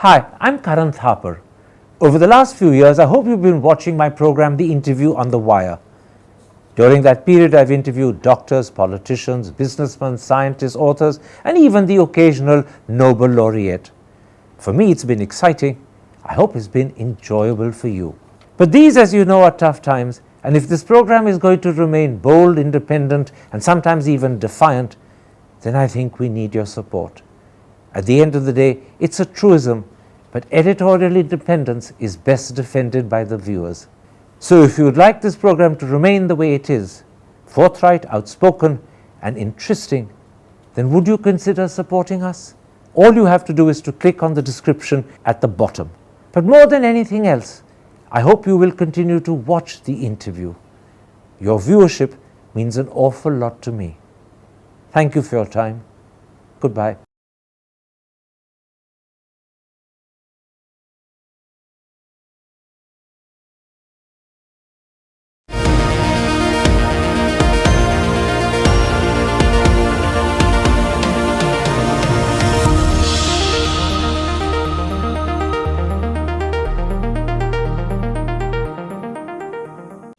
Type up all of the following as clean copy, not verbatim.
Hi, I'm Karan Thapar. Over the last few years, I hope you've been watching my program, The Interview on the Wire. During that period, I've interviewed doctors, politicians, businessmen, scientists, authors, and even the occasional Nobel laureate. For me, it's been exciting. I hope it's been enjoyable for you. But these, as you know, are tough times, and if this program is going to remain bold, independent, and sometimes even defiant, then I think we need your support. At the end of the day, it's a truism, but editorial independence is best defended by the viewers. So if you would like this program to remain the way it is, forthright, outspoken, and interesting, then would you consider supporting us? All you have to do is to click on the description at the bottom. But more than anything else, I hope you will continue to watch the interview. Your viewership means an awful lot to me. Thank you for your time. Goodbye.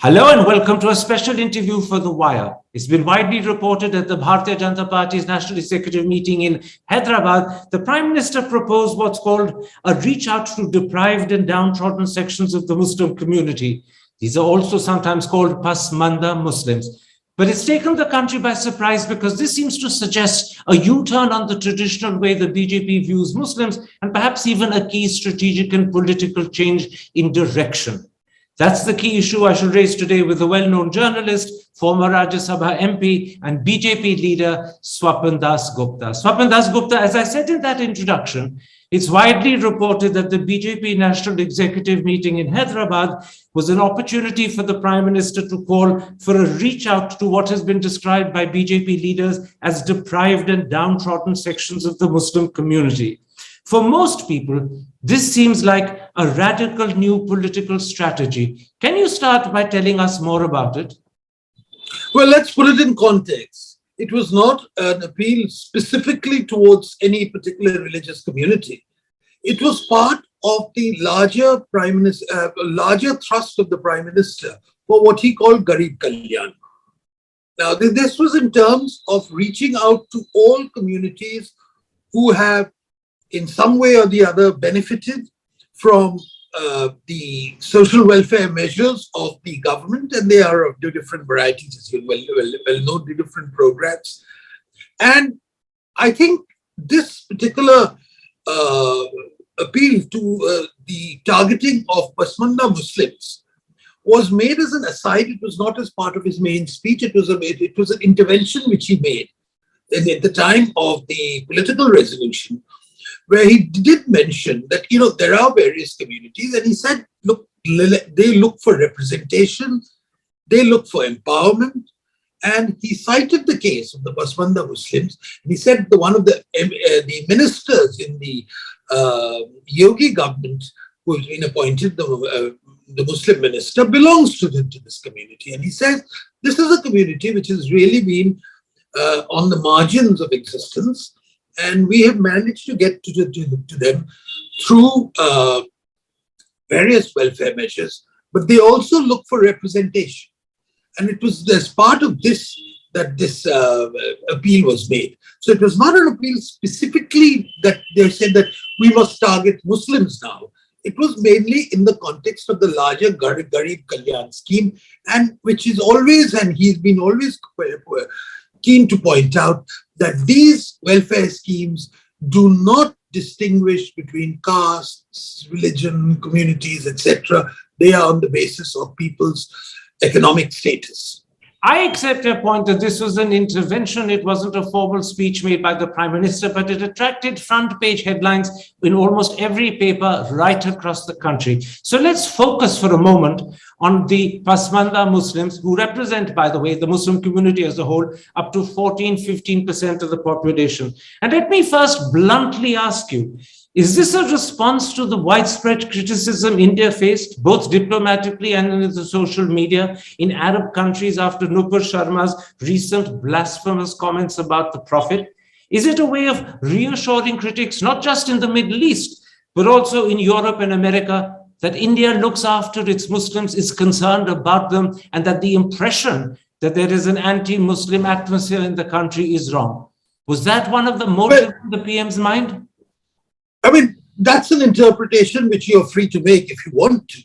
Hello and welcome to a special interview for The Wire. It's been widely reported at the Bharatiya Janata Party's National Executive meeting in Hyderabad, the Prime Minister proposed what's called a reach out to deprived and downtrodden sections of the Muslim community. These are also sometimes called Pasmanda Muslims. But it's taken the country by surprise because this seems to suggest a U-turn on the traditional way the BJP views Muslims and perhaps even a key strategic and political change in direction. That's the key issue I shall raise today with the well-known journalist, former Rajya Sabha MP and BJP leader Swapan Dasgupta. Swapan Dasgupta, as I said in that introduction, it's widely reported that the BJP National Executive meeting in Hyderabad was an opportunity for the Prime Minister to call for a reach out to what has been described by BJP leaders as deprived and downtrodden sections of the Muslim community. For most people, this seems like a radical new political strategy. Can you start by telling us more about it? Well, let's put it in context. It was not an appeal specifically towards any particular religious community. It was part of the larger larger thrust of the Prime Minister for what he called Garib Kalyan. Now, this was in terms of reaching out to all communities who have in some way or the other benefited from the social welfare measures of the government, and they are of the different varieties, as you well know, the different programs. And I think this particular appeal to the targeting of Pasmanda Muslims was made as an aside. It was not as part of his main speech. It was an intervention which he made at the time of the political resolution, where he did mention that, there are various communities, and he said, look, they look for representation, they look for empowerment, and he cited the case of the Pasmanda Muslims, and he said that one of the ministers in the Yogi government who has been appointed, the Muslim minister, belongs to this community, and he says this is a community which has really been on the margins of existence. And we have managed to get to them through various welfare measures, but they also look for representation. And it was as part of this that this appeal was made. So it was not an appeal specifically that they said that we must target Muslims now. It was mainly in the context of the larger Garib Kalyan scheme, and which is always, and he's been always keen to point out that these welfare schemes do not distinguish between castes, religion, communities, etc. They are on the basis of people's economic status. I accept your point that this was an intervention. It wasn't a formal speech made by the Prime Minister, but it attracted front page headlines in almost every paper right across the country. So let's focus for a moment on the Pasmanda Muslims, who represent, by the way, the Muslim community as a whole, up to 14-15% of the population. And let me first bluntly ask you, is this a response to the widespread criticism India faced, both diplomatically and in the social media, in Arab countries after Nupur Sharma's recent blasphemous comments about the Prophet? Is it a way of reassuring critics, not just in the Middle East, but also in Europe and America, that India looks after its Muslims, is concerned about them, and that the impression that there is an anti-Muslim atmosphere in the country is wrong. Was that one of the motives in the PM's mind? I mean, that's an interpretation which you're free to make if you want to.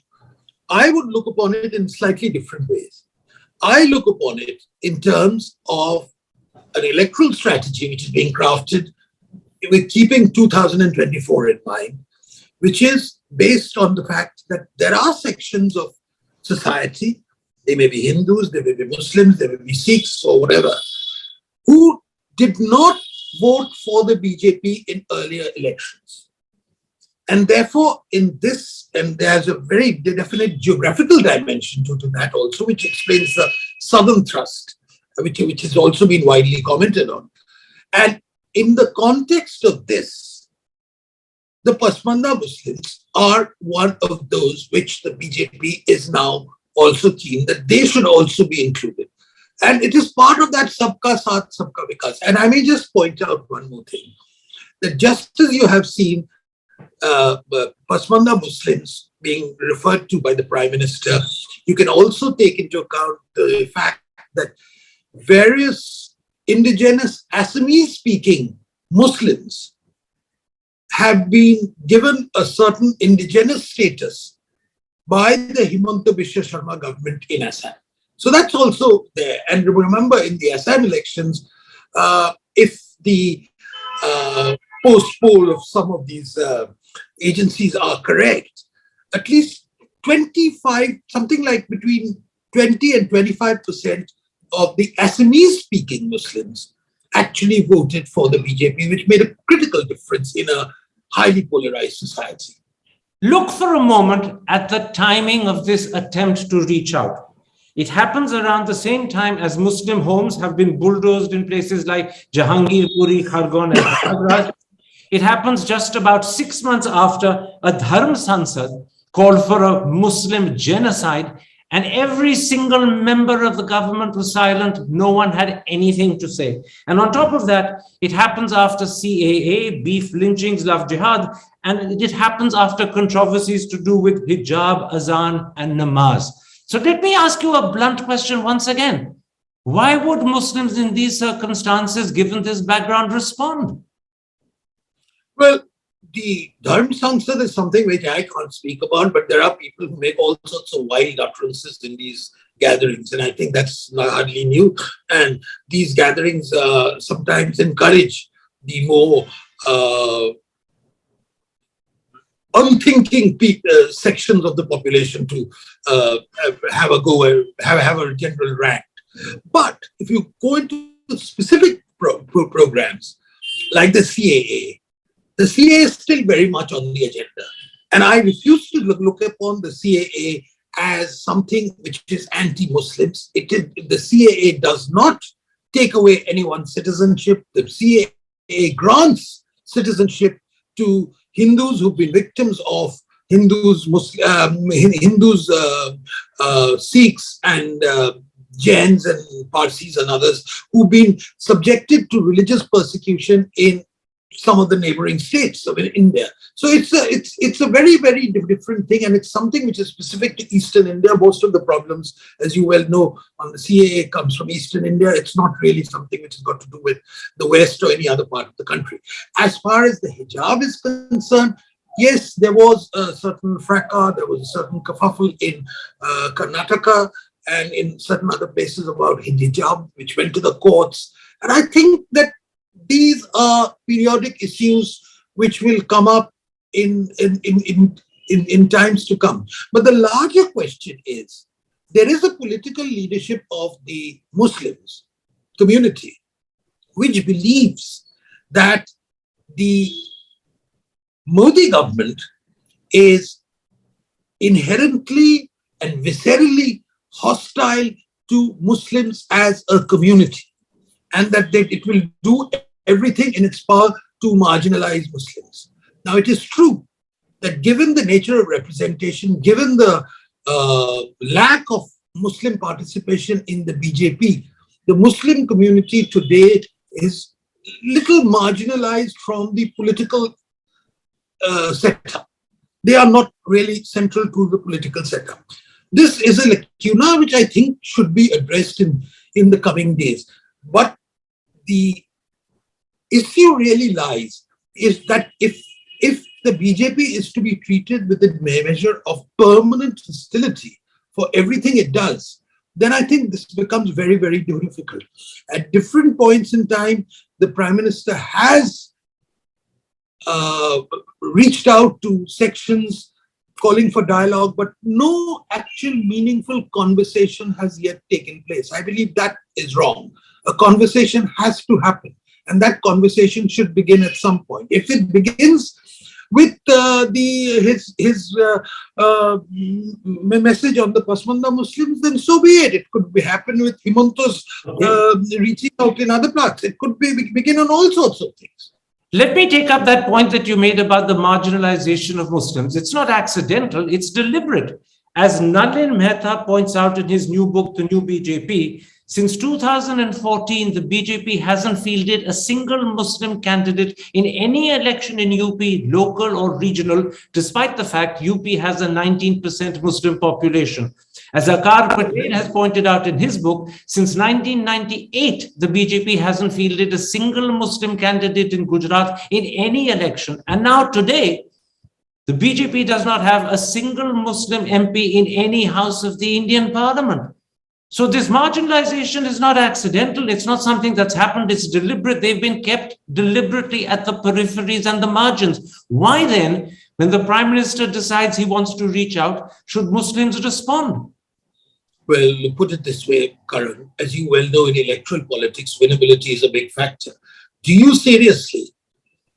I would look upon it in slightly different ways. I look upon it in terms of an electoral strategy which is being crafted with keeping 2024 in mind, which is based on the fact that there are sections of society, they may be Hindus, they may be Muslims, they may be Sikhs or whatever, who did not vote for the BJP in earlier elections. And therefore, in this, and there's a very definite geographical dimension to that also, which explains the southern thrust, which has also been widely commented on. And in the context of this, the Pasmanda Muslims are one of those which the BJP is now also keen that they should also be included. And it is part of that Sabka Saath, Sabka Vikas. And I may just point out one more thing, that just as you have seen Pasmanda Muslims being referred to by the Prime Minister, you can also take into account the fact that various indigenous Assamese-speaking Muslims have been given a certain indigenous status by the Himanta Biswa Sharma government in Assam. So that's also there. And remember, in the Assam elections, if the post-poll of some of these agencies are correct, at least 25, something like between 20 and 25% of the Assamese-speaking Muslims actually voted for the BJP, which made a critical difference in a highly polarized society. Look for a moment at the timing of this attempt to reach out. It happens around the same time as Muslim homes have been bulldozed in places like Jahangir, Puri, Khargon, and Prayagraj. It happens just about 6 months after a Dharm Sansad called for a Muslim genocide, and every single member of the government was silent. No one had anything to say. And on top of that, it happens after CAA, beef lynchings, love jihad, and it happens after controversies to do with hijab, azan, and namaz. So let me ask you a blunt question once again. Why would Muslims in these circumstances, given this background, respond? Well, the Dharm Sansad is something which I can't speak about, but there are people who make all sorts of wild utterances in these gatherings, and I think that's not hardly new. And these gatherings sometimes encourage the more unthinking sections of the population to have a go, have a general rant. But if you go into specific programs like the CAA is still very much on the agenda. And I refuse to look upon the CAA as something which is anti-Muslims. The CAA does not take away anyone's citizenship. The CAA grants citizenship to Hindus who've been victims of Sikhs and Jains and Parsis and others who've been subjected to religious persecution in some of the neighboring states of India. So it's a very, very different thing, and it's something which is specific to Eastern India. Most of the problems, as you well know, on the CAA comes from Eastern India. It's not really something which has got to do with the West or any other part of the country. As far as the hijab is concerned, yes, there was a certain fracas, there was a certain kerfuffle in Karnataka and in certain other places about hijab, which went to the courts. And I think that these are periodic issues which will come up in times to come. But the larger question is, there is a political leadership of the Muslims community which believes that the Modi government is inherently and viscerally hostile to Muslims as a community, and that it will do everything in its power to marginalize Muslims. Now, it is true that given the nature of representation, given the lack of Muslim participation in the BJP, the Muslim community today is little marginalized from the political setup. They are not really central to the political setup. This is a lacuna which I think should be addressed in the coming days. But the issue really lies is that if the BJP is to be treated with a measure of permanent hostility for everything it does, then I think this becomes very, very difficult. At different points in time, the Prime Minister has reached out to sections calling for dialogue, but no actual meaningful conversation has yet taken place. I believe that is wrong. A conversation has to happen, and that conversation should begin at some point. If it begins with his message on the Pasmanda Muslims, then so be it. It could happen with Himanto's reaching out in other parts. It could begin on all sorts of things. Let me take up that point that you made about the marginalization of Muslims. It's not accidental, it's deliberate. As Nalin Mehta points out in his new book, The New BJP, since 2014, the BJP hasn't fielded a single Muslim candidate in any election in UP, local or regional, despite the fact UP has a 19% Muslim population. As Akar Patel has pointed out in his book, since 1998, the BJP hasn't fielded a single Muslim candidate in Gujarat in any election. And now today, the BJP does not have a single Muslim MP in any house of the Indian Parliament. So this marginalization is not accidental. It's not something that's happened. It's deliberate. They've been kept deliberately at the peripheries and the margins. Why then, when the Prime Minister decides he wants to reach out, should Muslims respond? Well, put it this way, Karan, as you well know, in electoral politics, winnability is a big factor. Do you seriously,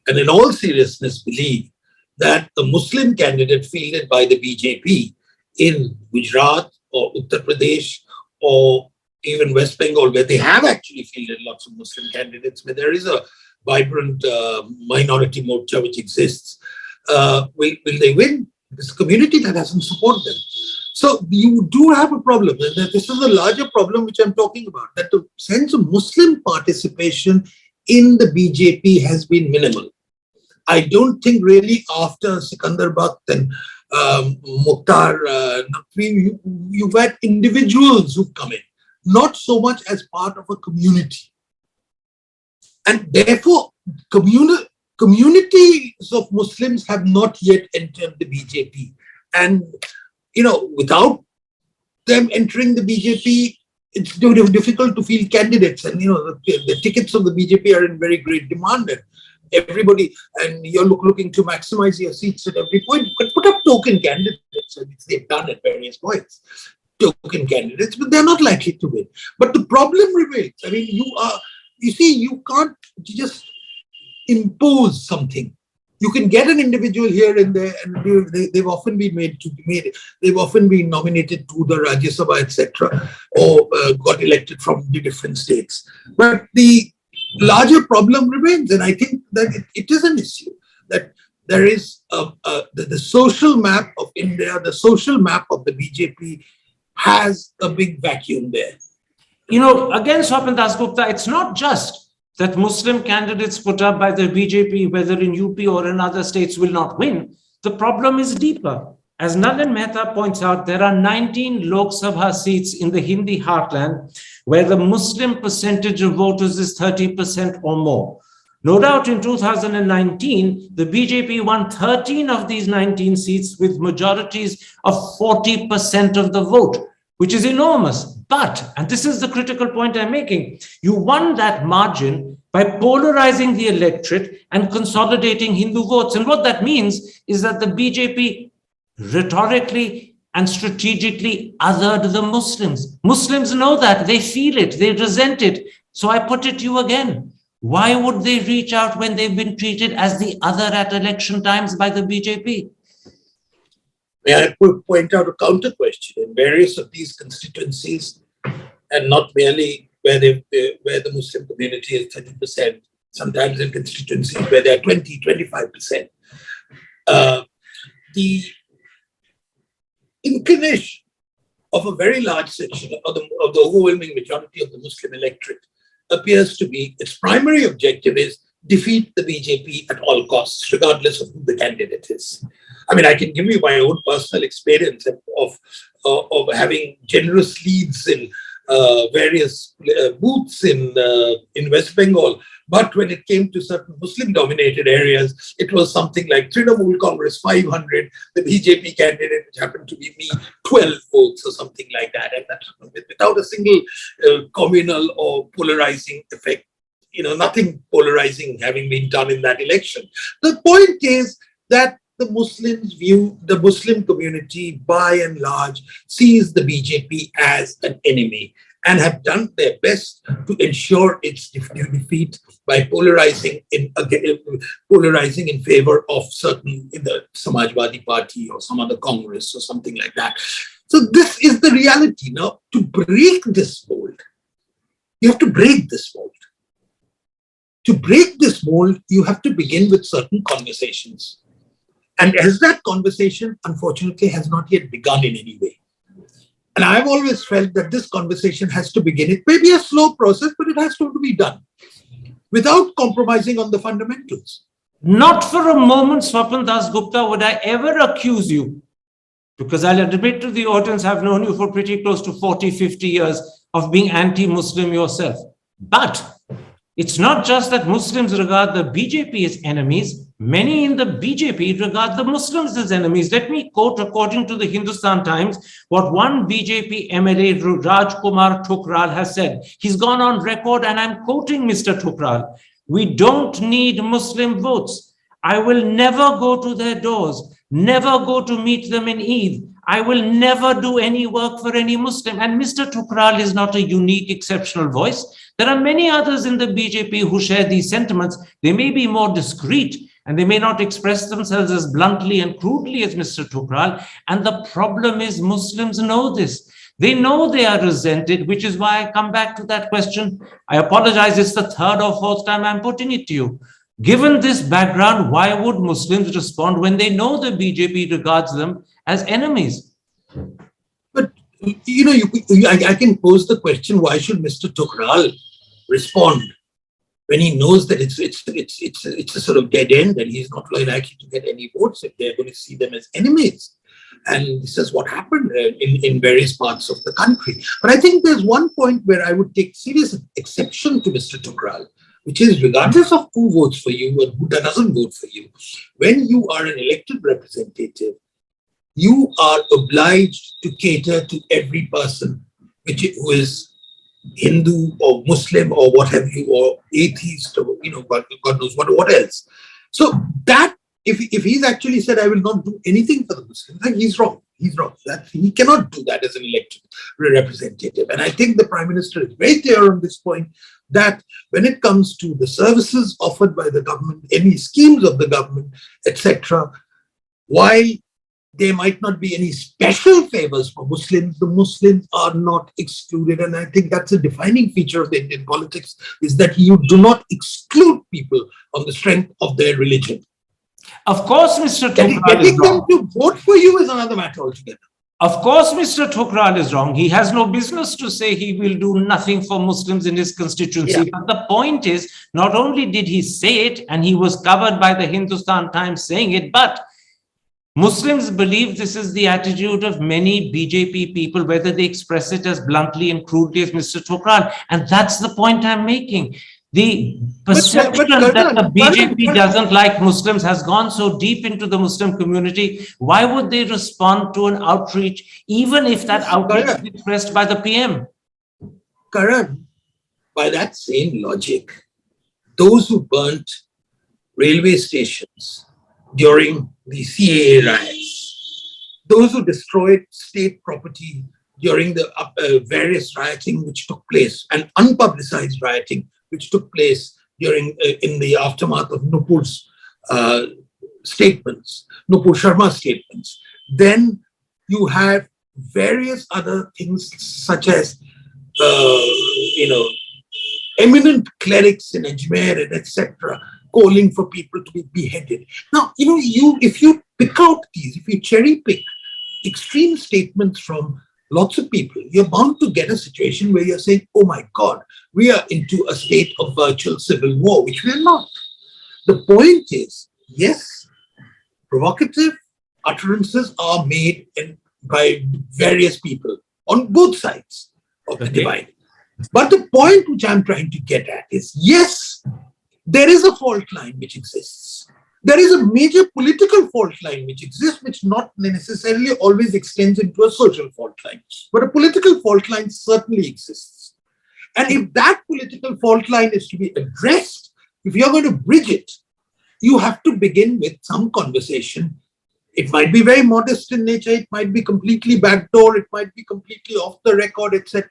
and in all seriousness, believe that a Muslim candidate fielded by the BJP in Gujarat or Uttar Pradesh or even West Bengal, where they have actually fielded lots of Muslim candidates, where there is a vibrant minority morcha which exists, will they win? It's a community that doesn't support them. So you do have a problem, and this is a larger problem which I'm talking about, that the sense of Muslim participation in the BJP has been minimal. I don't think really after Sikandar Bakht and Mukhtar Naqvi, you've had individuals who've come in, not so much as part of a community. And therefore, communities of Muslims have not yet entered the BJP. And, you know, without them entering the BJP, it's difficult to field candidates. And, you know, the tickets of the BJP are in very great demand. And everybody, and you're looking to maximize your seats at every point. You can put up token candidates, and they've done at various points. Token candidates, but they're not likely to win. But the problem remains. I mean, you can't just impose something. You can get an individual here and there, and they've often been they've often been nominated to the Rajya Sabha, etc., or got elected from the different states. But the larger problem remains, and I think that it is an issue that there is the social map of India, the social map of the BJP has a big vacuum there. You know, again, Swapan Dasgupta, it's not just that Muslim candidates put up by the BJP, whether in UP or in other states, will not win. The problem is deeper. As Nalin Mehta points out, there are 19 Lok Sabha seats in the Hindi heartland where the Muslim percentage of voters is 30% or more. No doubt in 2019, the BJP won 13 of these 19 seats with majorities of 40% of the vote, which is enormous. But, and this is the critical point I'm making, you won that margin by polarizing the electorate and consolidating Hindu votes. And what that means is that the BJP rhetorically and strategically othered the Muslims. Muslims know that, they feel it, they resent it. So I put it to you again. Why would they reach out when they've been treated as the other at election times by the BJP? May I point out a counter question? In various of these constituencies, and not merely where the Muslim community is 30%, sometimes in constituencies where they are 20, 25%, the inclination of a very large section of the overwhelming majority of the Muslim electorate appears to be, its primary objective is defeat the BJP at all costs, regardless of who the candidate is. I mean, I can give you my own personal experience of having generous leads in various booths in West Bengal. But when it came to certain Muslim-dominated areas, it was something like Trinamool Congress 500, the BJP candidate, which happened to be me, 12 votes or something like that, and that without a single communal or polarizing effect. Nothing polarizing having been done in that election. The point is that the Muslims view, the Muslim community by and large sees the BJP as an enemy and have done their best to ensure its defeat by polarizing in favor of certain, the Samajwadi Party or some other Congress or something like that. So this is the reality. Now, to break this mold, you have to break this mold. To break this mold, you have to begin with certain conversations. And as that conversation, unfortunately, has not yet begun in any way. And I've always felt that this conversation has to begin. It may be a slow process, but it has to be done without compromising on the fundamentals. Not for a moment, Swapan Dasgupta, would I ever accuse you, because I'll admit to the audience, I've known you for pretty close to 40, 50 years, of being anti-Muslim yourself. But it's not just that Muslims regard the BJP as enemies. Many in the BJP regard the Muslims as enemies. Let me quote, according to the Hindustan Times, what one BJP MLA, Rajkumar Thukral, has said. He's gone on record, and I'm quoting Mr. Thukral. "We don't need Muslim votes. I will never go to their doors, never go to meet them in Eid. I will never do any work for any Muslim." And Mr. Thukral is not a unique, exceptional voice. There are many others in the BJP who share these sentiments. They may be more discreet, and they may not express themselves as bluntly and crudely as Mr. Thukral. And the problem is Muslims know this. They know they are resented, which is why I come back to that question. I apologize, it's the third or fourth time I'm putting it to you. Given this background, why would Muslims respond when they know the BJP regards them as enemies? But, I can pose the question, why should Mr. Thukral respond when he knows that it's a sort of dead end and he's not likely to get any votes if they're going to see them as enemies? And this is what happened in various parts of the country. But I think there's one point where I would take serious exception to Mr. Thukral, which is regardless of who votes for you and who doesn't vote for you, when you are an elected representative, you are obliged to cater to every person who is Hindu or Muslim or what have you, or atheist, or God knows what else. So that if he's actually said, "I will not do anything for the Muslims," then he's wrong. He's wrong. He cannot do that as an elected representative. And I think the Prime Minister is very clear on this point, that when it comes to the services offered by the government, any schemes of the government, etc., while there might not be any special favors for Muslims, the Muslims are not excluded. And I think that's a defining feature of the Indian politics, is that you do not exclude people on the strength of their religion. Of course, Mr. Thukral is Getting them wrong. to vote for you is another matter altogether. Of course, Mr. Thukral is wrong. He has no business to say he will do nothing for Muslims in his constituency. Yeah. But the point is, not only did he say it, and he was covered by the Hindustan Times saying it, but Muslims believe this is the attitude of many BJP people, whether they express it as bluntly and crudely as Mr. Thukral. And that's the point I'm making. The perception that the BJP doesn't like Muslims has gone so deep into the Muslim community. Why would they respond to an outreach, even if that outreach is expressed by the PM? Karan, by that same logic, those who burnt railway stations during the CAA riots, those who destroyed state property during the various rioting which took place, and unpublicized rioting which took place during in the aftermath of Nupur's statements, Nupur Sharma's statements. Then you have various other things such as, eminent clerics in Ajmer and etc. calling for people to be beheaded. Now, if you pick out these, if you cherry pick extreme statements from lots of people, you're bound to get a situation where you're saying, oh my God, we are into a state of virtual civil war, which we are not. The point is, yes, provocative utterances are made by various people on both sides of the divide. But the point which I'm trying to get at is, yes, there is a fault line which exists. There is a major political fault line which exists, which not necessarily always extends into a social fault line. But a political fault line certainly exists. And if that political fault line is to be addressed, if you're going to bridge it, you have to begin with some conversation. It might be very modest in nature, it might be completely backdoor, it might be completely off the record, etc.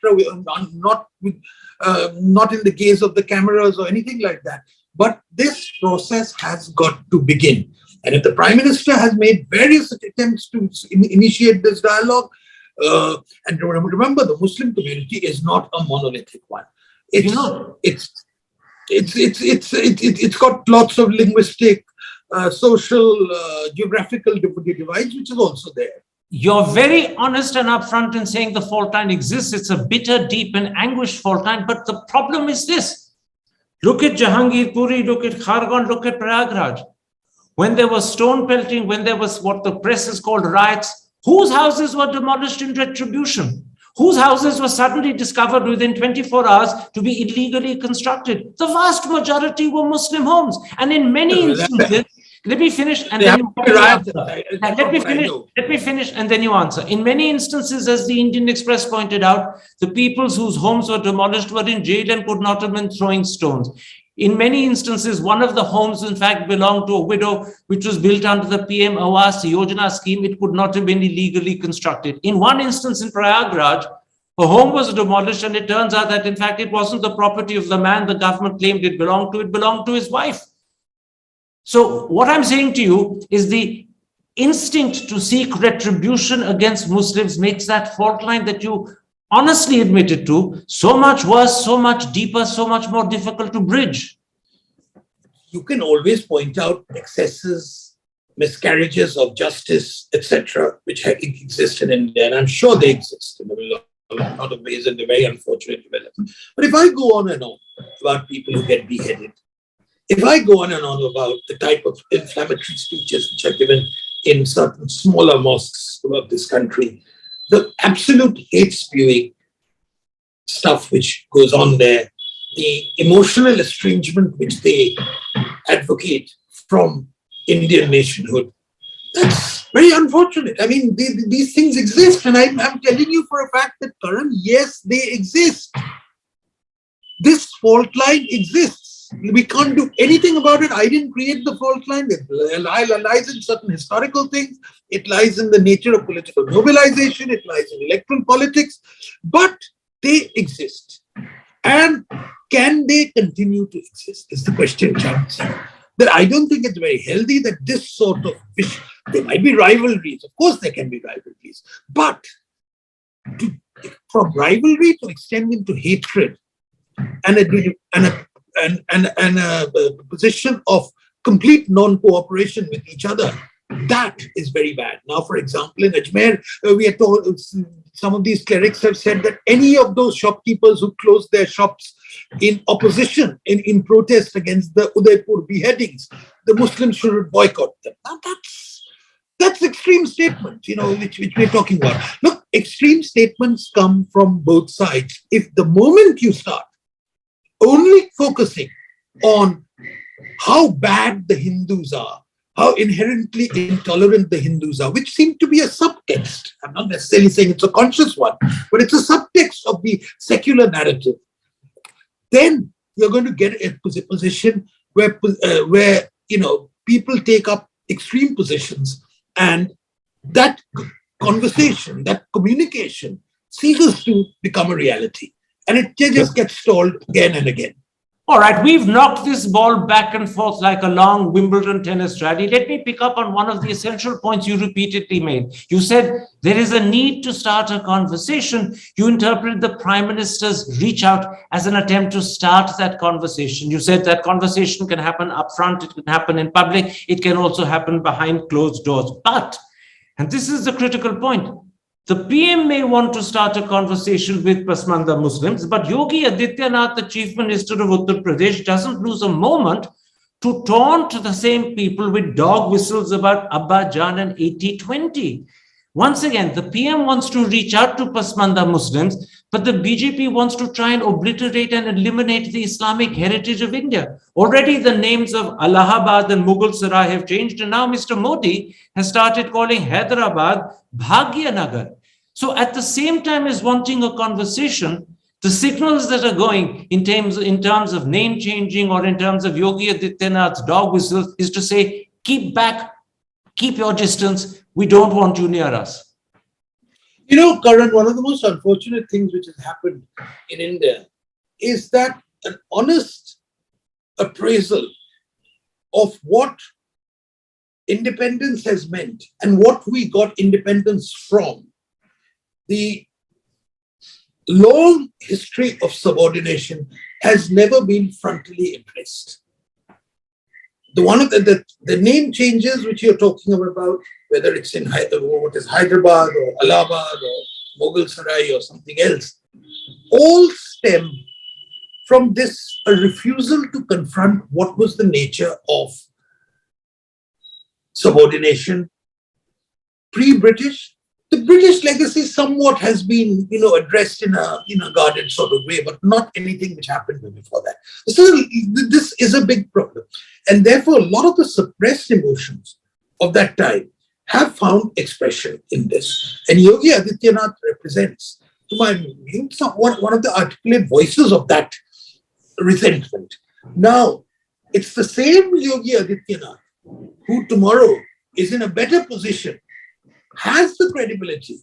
Not in the gaze of the cameras or anything like that. But this process has got to begin. And if the Prime Minister has made various attempts to initiate this dialogue, and remember, the Muslim community is not a monolithic one. It's got lots of linguistic, social, geographical divides, which is also there. You're very honest and upfront in saying the fault line exists. It's a bitter, deep, and anguished fault line. But the problem is this. Look at Jahangir Puri, look at Khargon, look at Prayagraj. When there was stone pelting, when there was what the press has called riots, whose houses were demolished in retribution? Whose houses were suddenly discovered within 24 hours to be illegally constructed? The vast majority were Muslim homes. And in many instances, let me finish and then you answer. Let me finish and then you answer. In many instances, as the Indian Express pointed out, the peoples whose homes were demolished were in jail and could not have been throwing stones. In many instances, one of the homes, in fact, belonged to a widow, which was built under the PM Awas Yojana scheme. It could not have been illegally constructed. In one instance in Prayagraj, a home was demolished, and it turns out that, in fact, it wasn't the property of the man the government claimed it belonged to his wife. So what I'm saying to you is the instinct to seek retribution against Muslims makes that fault line that you honestly admitted to so much worse, so much deeper, so much more difficult to bridge. You can always point out excesses, miscarriages of justice, etc., which exist in India, and I'm sure they exist in a lot of ways, and they're very unfortunate development. But if I go on and on about people who get beheaded, if I go on and on about the type of inflammatory speeches which are given in certain smaller mosques of this country, the absolute hate spewing stuff which goes on there, the emotional estrangement which they advocate from Indian nationhood, that's very unfortunate. I mean, these things exist, and I'm telling you for a fact that, Karan, yes, they exist. This fault line exists. We can't do anything about it. I didn't create the fault line. It lies in certain historical things. It lies in the nature of political mobilization. It lies in electoral politics. But they exist. And can they continue to exist is the question, Chansey. That I don't think it's very healthy that this sort of wish, there might be rivalries. Of course there can be rivalries. But from rivalry to extend into hatred and a position of complete non-cooperation with each other, that is very bad. Now, for example, in Ajmer, we are told, some of these clerics have said that any of those shopkeepers who closed their shops in opposition, in protest against the Udaipur beheadings, the Muslims should boycott them. Now, that's extreme statement, which we're talking about. Look, extreme statements come from both sides. If the moment you start only focusing on how bad the Hindus are, how inherently intolerant the Hindus are, which seem to be a subtext. I'm not necessarily saying it's a conscious one, but it's a subtext of the secular narrative. Then you're going to get a position where people take up extreme positions, and that conversation, that communication ceases to become a reality. And it just gets stalled again and again. All right, we've knocked this ball back and forth like a long Wimbledon tennis rally. Let me pick up on one of the essential points you repeatedly made. You said there is a need to start a conversation. You interpreted the Prime Minister's reach out as an attempt to start that conversation. You said that conversation can happen up front, it can happen in public, it can also happen behind closed doors. But, and this is the critical point, the PM may want to start a conversation with Pasmanda Muslims, but Yogi Adityanath, the Chief Minister of Uttar Pradesh, doesn't lose a moment to taunt the same people with dog whistles about Abba Jan and 80-20. Once again, the PM wants to reach out to Pasmanda Muslims, but the BJP wants to try and obliterate and eliminate the Islamic heritage of India. Already the names of Allahabad and Mughal Sarai have changed, and now Mr. Modi has started calling Hyderabad Bhagyanagar. So at the same time as wanting a conversation, the signals that are going in terms of name changing or in terms of Yogi Adityanath's dog whistles is to say, keep back, keep your distance. We don't want you near us. You know, Karan, one of the most unfortunate things which has happened in India is that an honest appraisal of what independence has meant and what we got independence from, the long history of subordination has never been frontally addressed. The name changes which you're talking about, whether it's in what is Hyderabad or Allahabad or Mughal Sarai or something else, all stem from this a refusal to confront what was the nature of subordination pre-British. The British legacy somewhat has been, addressed in a guarded sort of way, but not anything which happened before that. This is a big problem. And therefore, a lot of the suppressed emotions of that time have found expression in this. And Yogi Adityanath represents, to my view, one of the articulate voices of that resentment. Now, it's the same Yogi Adityanath who tomorrow is in a better position, has the credibility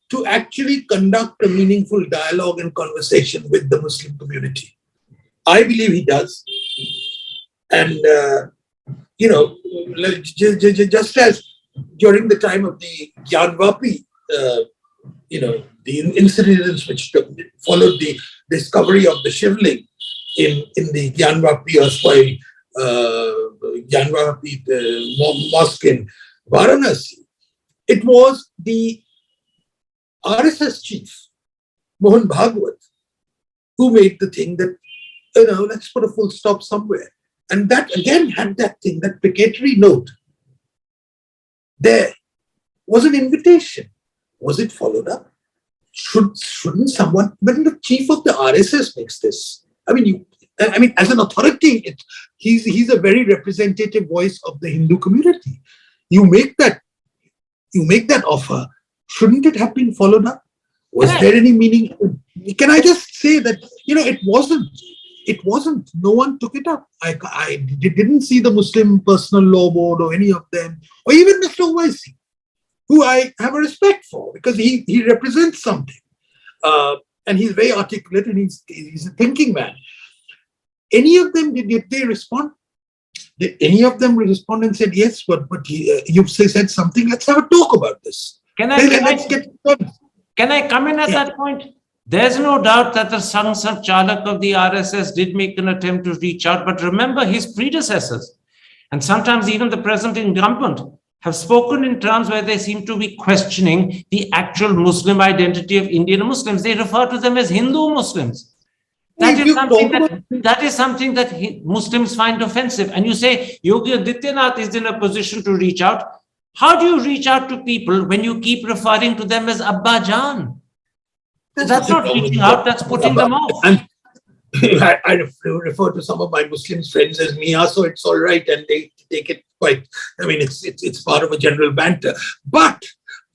to actually conduct a meaningful dialogue and conversation with the Muslim community. I believe he does. And, just as during the time of the Gyanvapi, the incidents which followed the discovery of the Shivling in the Gyanvapi the mosque in Varanasi, it was the RSS chief, Mohan Bhagwat, who made the thing that, let's put a full stop somewhere. And that again had that thing, that precatory note. There was an invitation. Was it followed up? Shouldn't someone, when the chief of the RSS makes this, as an authority, he's a very representative voice of the Hindu community. You make that offer, shouldn't it have been followed up? Was there any meaning? Can I just say that, it wasn't, no one took it up. I didn't see the Muslim Personal Law Board or any of them, or even Mr. Owaisi, who I have a respect for because he represents something. And he's very articulate and he's a thinking man. Any of them, did they respond? Did any of them respond and said, yes, but you've said something, let's have a talk about this. Can I come in at that point? There's no doubt that the Sarsanghchalak of the RSS did make an attempt to reach out, but remember his predecessors, and sometimes even the present incumbent, have spoken in terms where they seem to be questioning the actual Muslim identity of Indian Muslims. They refer to them as Hindu Muslims. That is something that Muslims find offensive. And you say Yogi Adityanath is in a position to reach out. How do you reach out to people when you keep referring to them as Abba Jan? That's not reaching out, that's putting them off. And I refer to some of my Muslim friends as Mia, so it's all right, and they take it quite, it's part of a general banter. But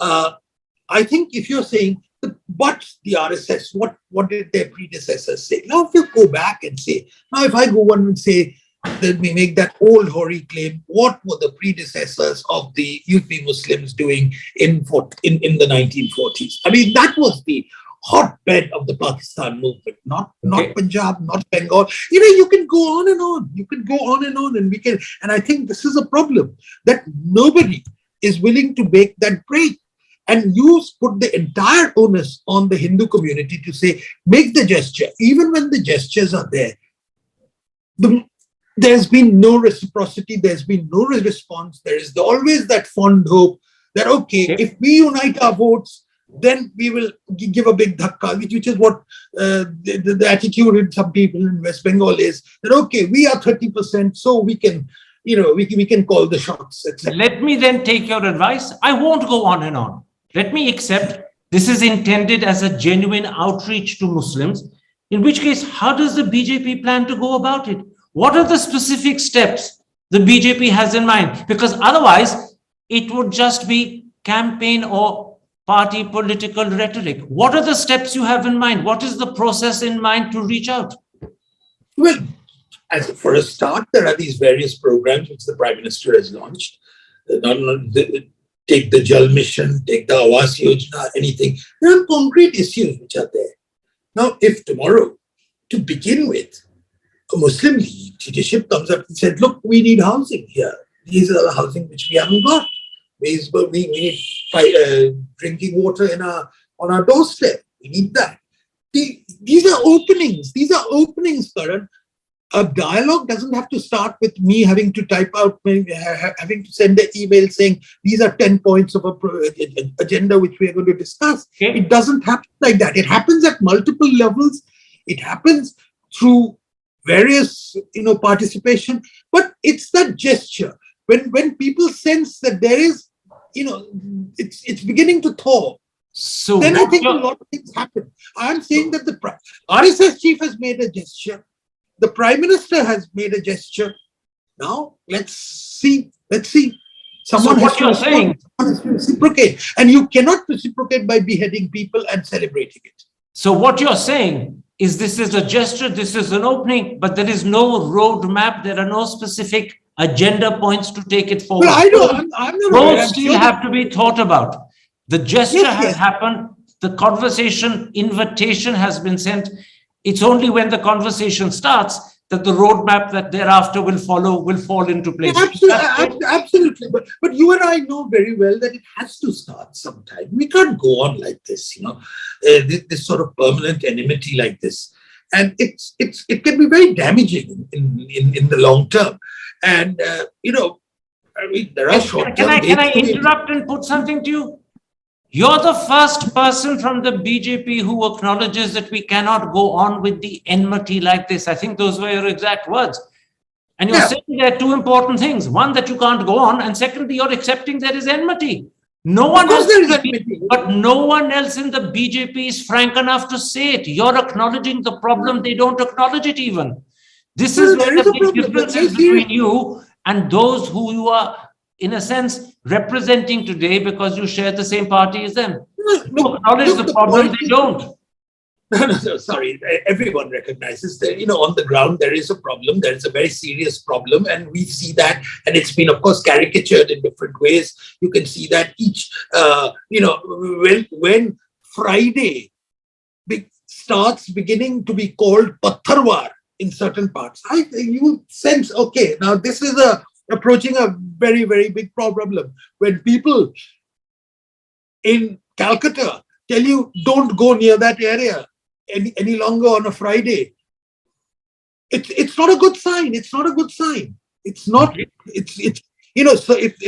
I think if you're saying, but the RSS, what did their predecessors say? Now, if you go back and say, now if I go on and say, that we make that old hoary claim, what were the predecessors of the UP Muslims doing in the 1940s? That was the hotbed of the Pakistan movement, not Punjab, not Bengal. You can go on and on. You can go on and on, and I think this is a problem that nobody is willing to make that break. And you put the entire onus on the Hindu community to say, make the gesture, even when the gestures are there. There's been no reciprocity, there's been no response. There is always that fond hope that, okay, if we unite our votes, then we will give a big dhakka, which is what the attitude in some people in West Bengal is, that okay, we are 30%, so we can, we can call the shots, etc. Let me then take your advice. I won't go on and on. Let me accept this is intended as a genuine outreach to Muslims, in which case, how does the BJP plan to go about it? What are the specific steps the BJP has in mind? Because otherwise, it would just be campaign or party political rhetoric. What are the steps you have in mind? What is the process in mind to reach out? Well, for a start, there are these various programs which the Prime Minister has launched. Take the Jal Mission, take the Awas Yojana, anything. There are concrete issues which are there. Now, if tomorrow, to begin with, a Muslim leadership comes up and said, look, we need housing here. These are the housing which we haven't got. We need drinking water on our doorstep. We need that. These are openings. These are openings, Karan. A dialogue doesn't have to start with me having to type out, having to send an email saying these are 10 points of an agenda which we are going to discuss. Okay. It doesn't happen like that. It happens at multiple levels. It happens through various, participation. But it's that gesture. When people sense that there is, it's beginning to thaw. So then I think a lot of things happen. I'm saying that the RSS chief has made a gesture. The Prime Minister has made a gesture. Now, let's see. Someone has to reciprocate. And you cannot reciprocate by beheading people and celebrating it. So what you're saying is this is a gesture, this is an opening, but there is no roadmap. There are no specific agenda points to take it forward. Well, I know. I'm not Roads aware. still have to be thought about. The gesture has happened. The conversation invitation has been sent. It's only when the conversation starts that the roadmap that thereafter will fall into place. Absolutely. But you and I know very well that it has to start sometime. We can't go on like this, this sort of permanent enmity like this. And it can be very damaging in the long term. And, there are short term. Can I interrupt and put something to you? You're the first person from the BJP who acknowledges that we cannot go on with the enmity like this. I think those were your exact words. And you're saying there are two important things. One, that you can't go on. And secondly, you're accepting there is enmity. No one else, but no one else in the BJP is frank enough to say it. You're acknowledging the problem. They don't acknowledge it even. This is where the big difference is between you and those who you are, in a sense, representing today because you share the same party as them. You acknowledge the problem, they don't. No, sorry. Everyone recognizes that, on the ground, there is a problem. There is a very serious problem. And we see that. And it's been, of course, caricatured in different ways. You can see that when Friday starts beginning to be called Patharwar in certain parts, you sense, okay, now this is approaching a very, very big problem. When people in Calcutta tell you don't go near that area any longer on a Friday, it's not a good sign. It's not a good sign. It's not. So if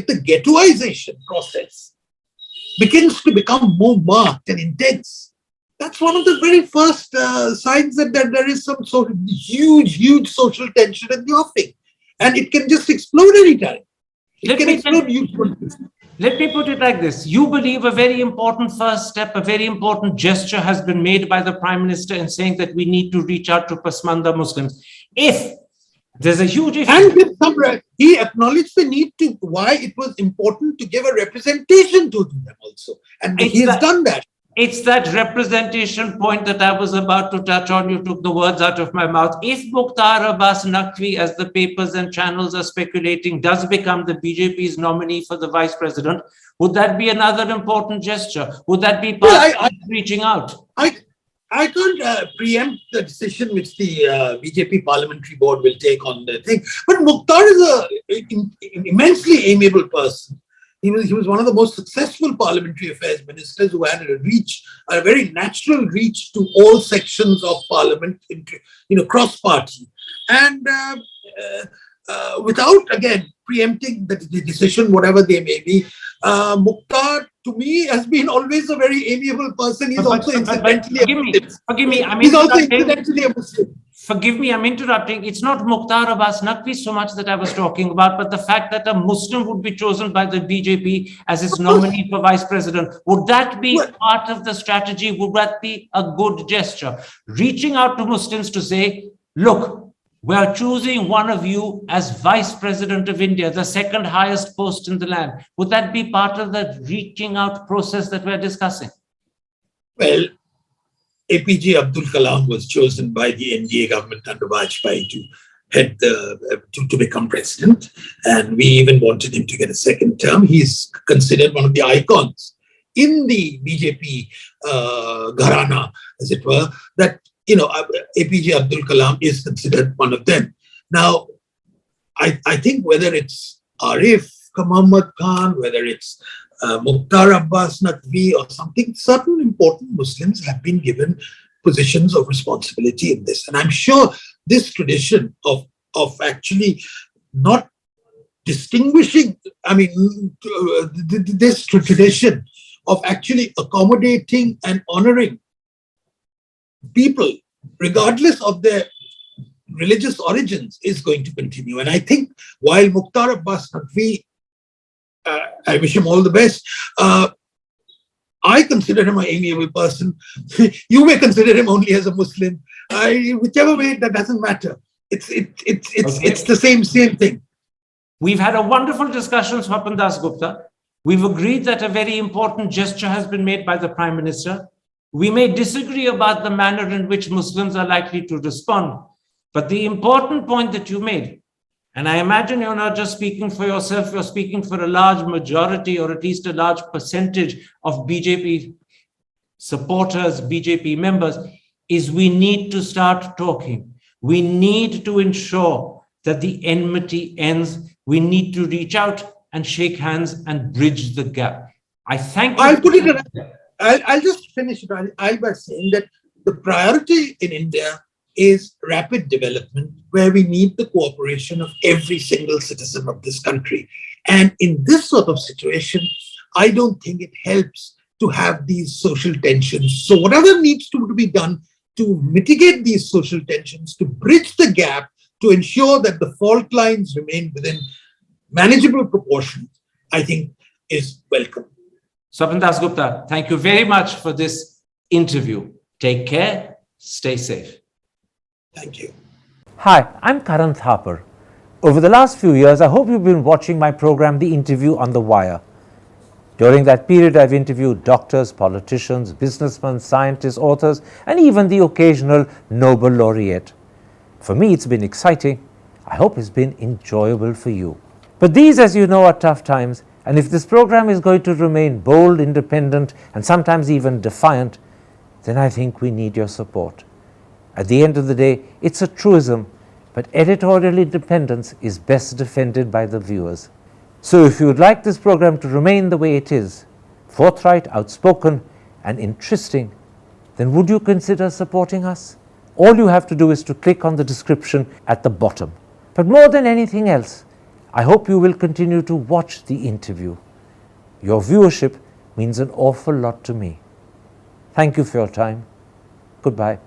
the ghettoization process begins to become more marked and intense, that's one of the very first signs that there is some sort of huge social tension in the offing. And it can just explode anytime. Let me put it like this. You believe a very important first step, a very important gesture has been made by the Prime Minister in saying that we need to reach out to Pasmanda Muslims. If there's a huge issue. And he acknowledged the need to, why it was important to give a representation to them also. And he has done that. It's that representation point that I was about to touch on. You took the words out of my mouth. If Mukhtar Abbas Naqvi, as the papers and channels are speculating, does become the BJP's nominee for the vice president, would that be another important gesture? Would that be part of reaching out? I can't preempt the decision which the BJP parliamentary board will take on the thing. But Mukhtar is an immensely amiable person. He was one of the most successful parliamentary affairs ministers who had a very natural reach to all sections of parliament, cross-party. And without, again, preempting the decision, whatever they may be, Mukhtar to me has been always a very amiable person. He's also incidentally forgive me, I'm he's also incidentally a Muslim. Forgive me, I'm interrupting. It's not Mukhtar Abbas Naqvi so much that I was talking about, but the fact that a Muslim would be chosen by the BJP as its nominee for vice president. Would that be part of the strategy? Would that be a good gesture? Reaching out to Muslims to say, look, we are choosing one of you as vice president of India, the second highest post in the land. Would that be part of the reaching out process that we're discussing? Well, APJ Abdul Kalam was chosen by the NDA government under Vajpayee to head to become president, and we even wanted him to get a second term. He's considered one of the icons in the BJP gharana, as it were. That APJ Abdul Kalam is considered one of them. Now, I think whether it's Arif Muhammad Khan, whether it's Mukhtar Abbas Naqvi or something, certain important Muslims have been given positions of responsibility in this. And I'm sure this tradition of actually not distinguishing, this tradition of actually accommodating and honoring people, regardless of their religious origins, is going to continue. And I think while Mukhtar Abbas Naqvi, I wish him all the best. I consider him an amiable person. You may consider him only as a Muslim. Whichever way, that doesn't matter. It's the same thing. We've had a wonderful discussion, Swapan Dasgupta. We've agreed that a very important gesture has been made by the Prime Minister. We may disagree about the manner in which Muslims are likely to respond, but the important point that you made, and I imagine you're not just speaking for yourself, you're speaking for a large majority or at least a large percentage of BJP supporters, BJP members, is we need to start talking. We need to ensure that the enmity ends. We need to reach out and shake hands and bridge the gap. I thank you. I'll just finish it by saying that the priority in India is rapid development, where we need the cooperation of every single citizen of this country. And in this sort of situation, I don't think it helps to have these social tensions. So whatever needs to be done to mitigate these social tensions, to bridge the gap, to ensure that the fault lines remain within manageable proportions, I think is welcome. Swapan Dasgupta, thank you very much for this interview. Take care, stay safe. Thank you. Hi, I'm Karan Thapar. Over the last few years, I hope you've been watching my program, The Interview on the Wire. During that period, I've interviewed doctors, politicians, businessmen, scientists, authors, and even the occasional Nobel laureate. For me, it's been exciting. I hope it's been enjoyable for you. But these, as you know, are tough times, and if this program is going to remain bold, independent, and sometimes even defiant, then I think we need your support. At the end of the day, it's a truism, but editorial independence is best defended by the viewers. So if you would like this program to remain the way it is, forthright, outspoken, and interesting, then would you consider supporting us? All you have to do is to click on the description at the bottom. But more than anything else, I hope you will continue to watch the interview. Your viewership means an awful lot to me. Thank you for your time. Goodbye.